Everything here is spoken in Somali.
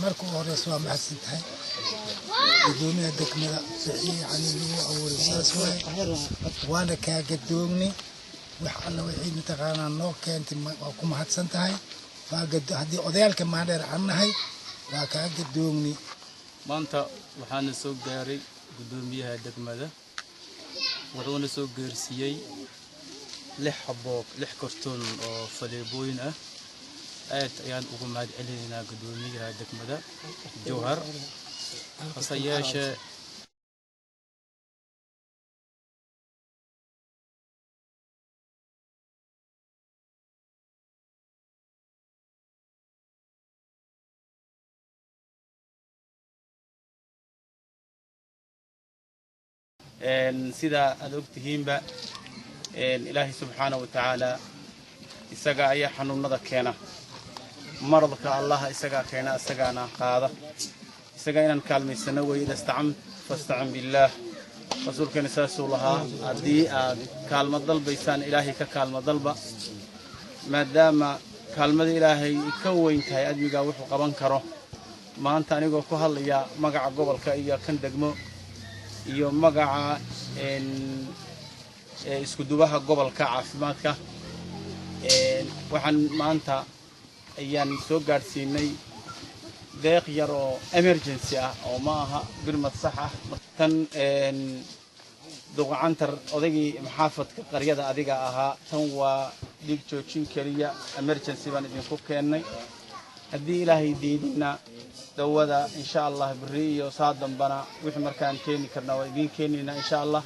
markuu hore soo maxsantahay gudoomiyaha degmada yani lagu awooro saas waana ka gadoogni wax alla wixii mataqaanaa noo keentay waa ku mahadsan tahay haddii odayaalka maadheer aan nahay waa kaa gadoogni maanta waxaana soo gaaray gudoomiyaha degmada wuxuuna soo gaarsiiyey 6 kartoon oo faleebooyin ah aad ayaan ugu mahad celinaynaa gudoomiyaha degmada Jowhar hase yeeshee sida aad ogtihiinba ilaahay subxaanahu wa tacaala isaga ayaa xanuunada keena maradka allah isaga keena isagaana qaada isaga inaan kaalmaysano way istacam fastacin billah rasuulkana saasuu lahaa haddii aad kaalmo dalbaysaan ilaahay ka kaalmo dalba maadaama kaalmada ilaahay ka weyn tahay admiga wuxuu qaban karo maanta anigoo ku hadlaya magaca gobolka iyo kan degmo iyo magaca isku dubaha gobolka caafimaadka waxaan maanta ayaan soo gaarsiinay deeq yar oo emergency ah oo ma aha birmad sax ah tan duqaantar odaygii maxaafadka qaryada adiga ahaa tan waa dhiig joojin kaliya emergency baan idinku keenay haddii ilaahay diidina dawada insha Allah bari iyo saadanbana wixii markaan keeni karna waa idin keenina insha Allah